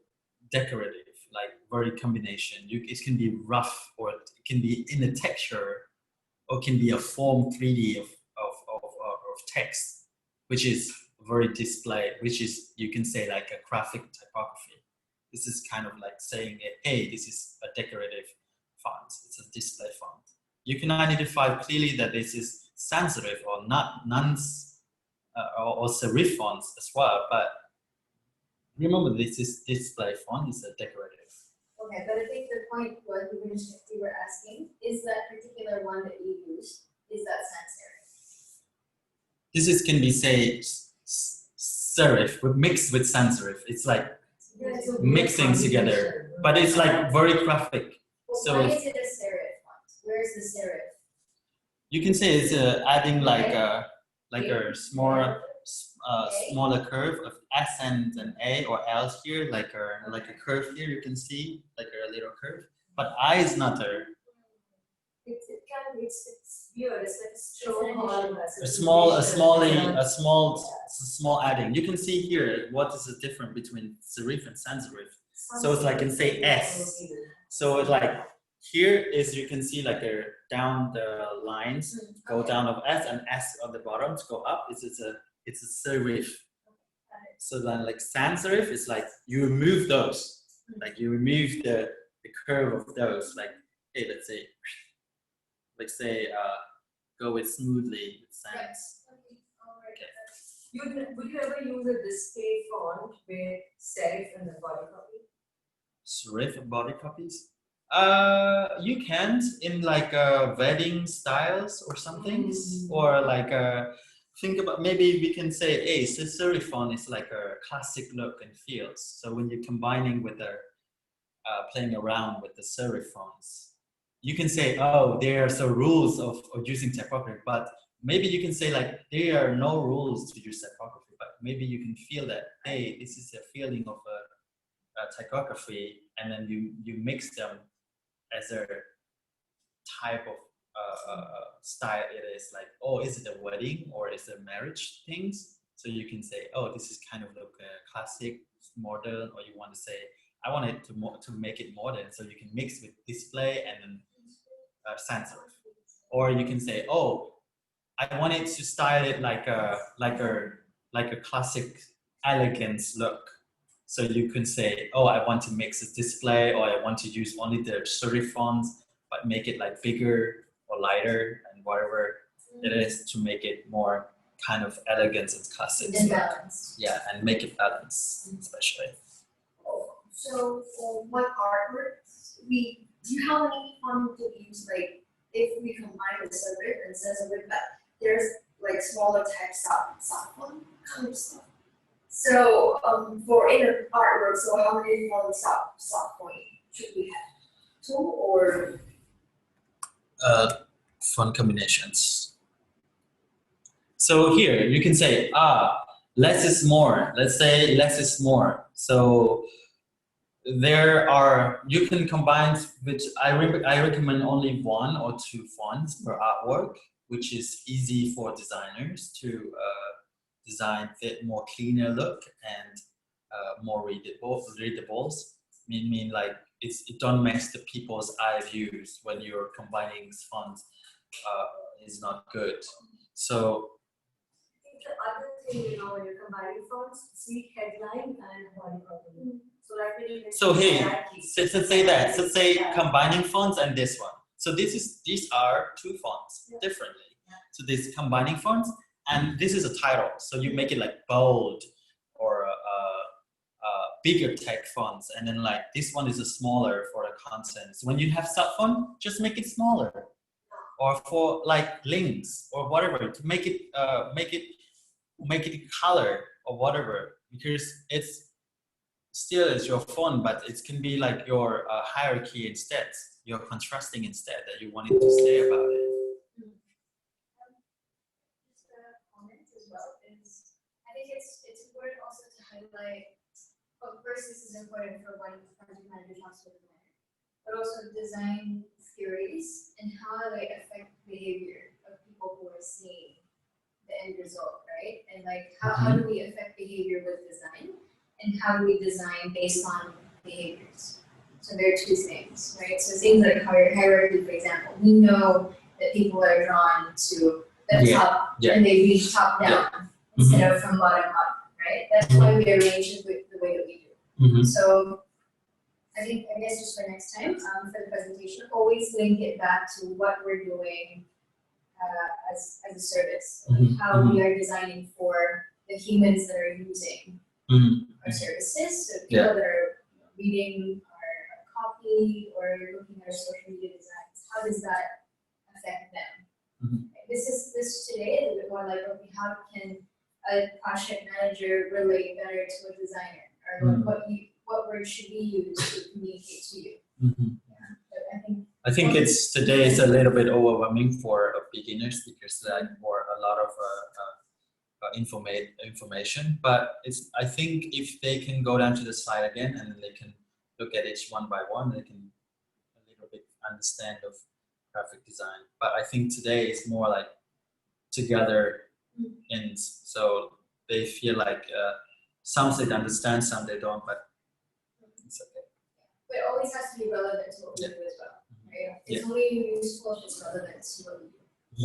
decorative, like very combination. It can be rough, or it can be in a texture, or can be a form 3D of text, which is very display, which is, you can say, like a graphic typography. This is kind of like saying, hey, this is a decorative font. It's a display font. You can identify clearly that this is sans serif or not or serif fonts as well. But remember, this is display font is a decorative. Okay, but I think the point was, we were asking, is that particular one that you use, is that sans serif? This is can be say serif but mixed with sans serif. It's like mixing together, but it's like very graphic. Well, So why it's- is it a serif font? Where is the serif? You can say it's adding like a smaller curve of S and an A or L here, like a curve here. You can see like a little curve, but I is not there. It's weird. It's like a It's stroke an or addition. a small adding. You can see here what is the difference between serif and sans serif. So it's like, you can say S. So it's like here is, you can see like down the lines go Okay. down of S and S on the bottom to go up. It's a serif. So then like sans serif is like you remove those, like you remove the curve of those. Like, hey, let's say go with smoothly with sans. Okay, all right. Okay. Would you ever use a display font with serif and the body copy? Serif and body copies. You can't in like wedding styles or something, or like think about, maybe we can say, hey, serif font is like a classic look and feels. So when you're combining with the playing around with the serif fonts, you can say, oh, there are some rules of using typography, but maybe you can say like there are no rules to use typography, but maybe you can feel that, hey, this is a feeling of a typography, and then you mix them as a type of style. It is like, oh, is it a wedding or is it marriage things? So you can say, oh, this is kind of like classic, modern, or you want to say, I want it to make it modern. So you can mix with display and then sans serif. Or you can say, oh, I want it to style it like a classic elegance look. So you can say, oh, I want to mix a display, or I want to use only the serif fonts, make it like bigger or lighter and whatever it is to make it more kind of elegant and classic. And balanced. Yeah, and make it balanced, especially. So for what artworks, do you have any fun to use, like if we combine the subject and sensitive, but there's like smaller text soft font kind of stuff. So for inner artwork, so how many font soft font should we have? 2 or Fun combinations. So here you can say, less is more. Let's say less is more. So you can combine, which I recommend only 1 or 2 fonts per artwork, which is easy for designers to design more cleaner look and more readables. Mean like it don't mess the people's eye views when you're combining fonts is not good. So I think the other thing, when you're combining fonts, see headline and body copy. So like when you So hey, let's say that. Let's say combining fonts and this one. So these are 2 fonts differently. So this combining fonts, and this is a title. So you make it like bold or bigger text fonts, and then like this one is a smaller for the content. So when you have sub font, just make it smaller, or for like links or whatever to make it color or whatever, because it's still is your font, but it can be like your hierarchy instead, your contrasting instead that you wanted to say about it. just a comment as well is I think it's important also to highlight. Of course, this is important for when project manager talks with the designer, but also design theories and how they affect behavior of people who are seeing the end result, right? And like how do we affect behavior with design, and how do we design based on behaviors? So there are 2 things, right? So things like hierarchy, for example, we know that people are drawn to the top and they read top down instead of from bottom up, right? That's why we arrange it the way that we do. So I guess just for next time, for the presentation, always link it back to what we're doing as a service, how we are designing for the humans that are using our services, so people that are reading our copy or looking at our social media designs, how does that affect them? This today is a bit more like, okay, how can a project manager relate better to a designer, or what words should we use to communicate to you? I think it's today is a little bit overwhelming for beginners because like a lot of information, but I think if they can go down to the slide again and they can look at each one by one, they can a little bit understand of graphic design. But I think today is more like together, and so they feel like some they understand, some they don't, but it's okay. But it always has to be relevant to what we do as well, right? It's only useful if it's relevant to what we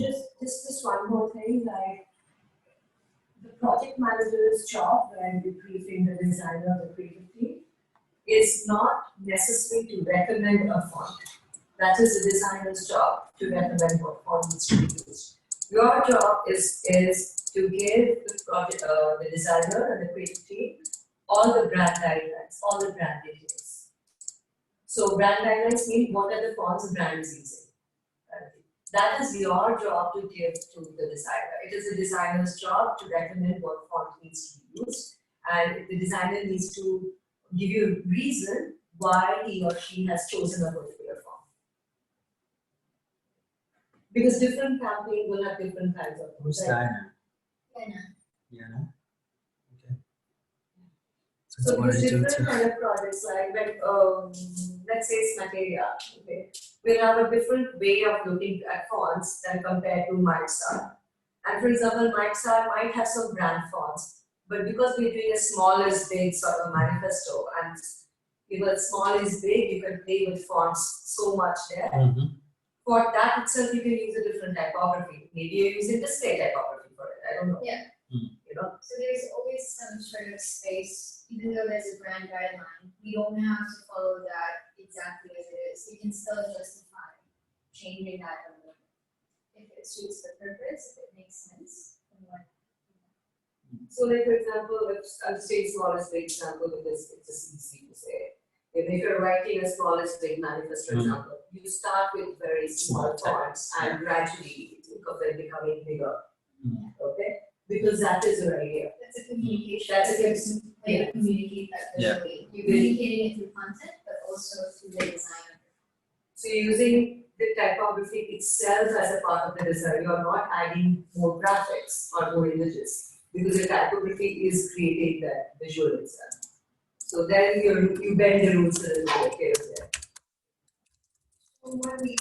do. Just one more thing, like the project manager's job when debriefing the designer or the creative team is not necessary to recommend a font. That is the designer's job to recommend what font needs to be used. Your job is to give the project, the designer and the creative team all the brand guidelines, all the brand details. So brand guidelines mean what are the fonts the brand is using. That is your job to give to the designer. It is the designer's job to recommend what font needs to be used, and the designer needs to give you a reason why he or she has chosen a particular font. Because different campaign will have different kinds of fonts. Who's Diana? Diana. Okay. So there's different kind of projects, like when, let's say it's Materia, okay? We'll have a different way of looking at fonts than compared to Mindstar. And for example, Mindstar might have some brand fonts, but because we're doing a small is big sort of manifesto, and because small is big, you can play with fonts so much there. For that itself, you can use a different typography. Maybe you're using display typography for it, I don't know. Yeah. You know? So there's always some sort of space, even though there's a brand guideline, we don't have to follow that exactly as it is. You can still justify changing that element. If it suits the purpose, if it makes sense, then what? So like for example, if I'll just take smallest big example because it's just easy to say. If you're writing a smallest big manifest, for example, you start with very small fonts and gradually think of them becoming bigger. Okay? Because that is your idea. That's a communication. That's a way to communicate that visually. You're communicating it through content, but also through the design. So you're using the typography itself as a part of the design. You're not adding more graphics or more images because the typography is creating that visual itself. So then you bend the rules a little bit here and there. So when we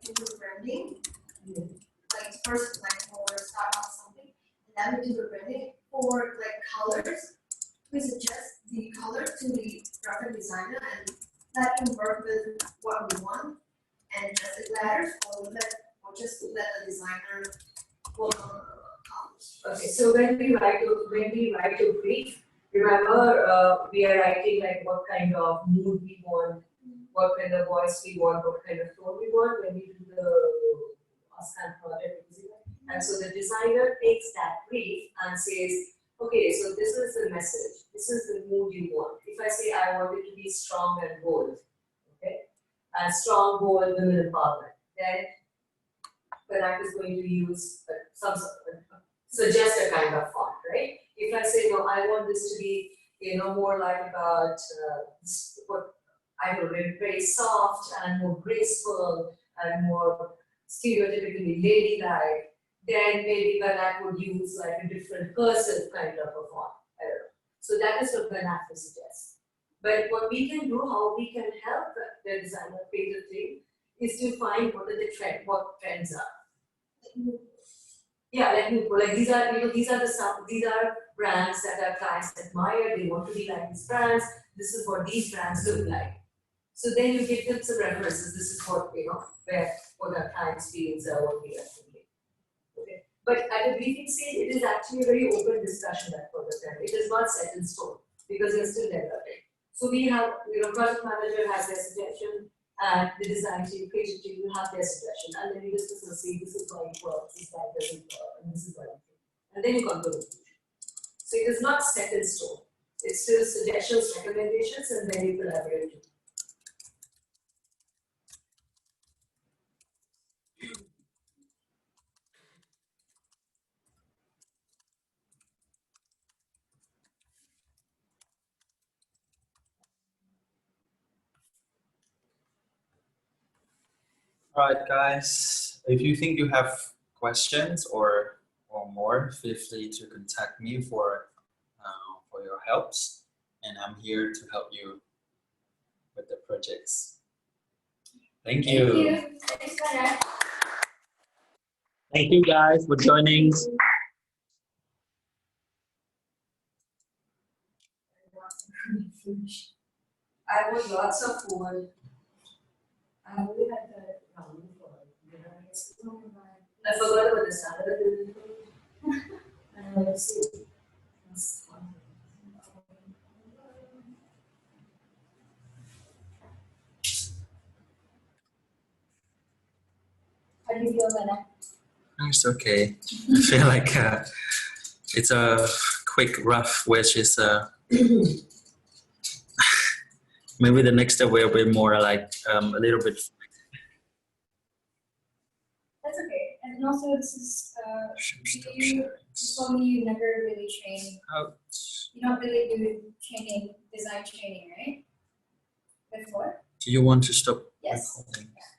do the branding, like first when we start off something, and then we do the branding for colors, we suggest the color to the graphic designer and that can work with what we want and just the letters or just let the designer work on the colors. Okay, so when we write a brief, remember we are writing like what kind of mood we want, what kind of voice we want, what kind of tone we want when we do the Ascan project. And so the designer takes that brief and says, okay, so this is the message, this is the mood you want. If I say I want it to be strong and bold, okay, and strong, bold, women empowerment, then Vannak is going to use suggest a kind of font, right? If I say, no, I want this to be, more like about what I don't know, very soft and more graceful and more stereotypically ladylike, then maybe Vannak would use like a different cursive kind of a font. I don't know. So that is what Vannak would suggest. But what we can do, how we can help the designer creatively, is to find what trends are. Yeah, like these are brands that our clients admire. They want to be like these brands. This is what these brands look like. So then you give them some references. This is what what our clients feel what we are thinking. Okay. But at the briefing stage, it is actually a very open discussion at further time. It is not set in stone because you're still developing. So we have, project manager has their suggestion, and the design team, creative team will have their suggestion, and then you discuss and see this is why it works, this is why it doesn't work, and this is why it works. And then you come to a conclusion. So it is not set in stone. It's still suggestions, recommendations, and then you collaborate. All right, guys. If you think you have questions or more, feel free to contact me for your helps, and I'm here to help you with the projects. Thank you. Thanks, Vannak. Thank you, guys, for joining. I want lots of food. I only had the ramen for I forgot about the salad. Let's see. How do you feel, Vannak? It's okay. I feel like it's a quick rough, which is maybe the next step will be more like a little bit. That's okay. And also, this is you told me you never really trained. You don't really do training, design training, right? Before. Do you want to stop Yes. recording? Yeah.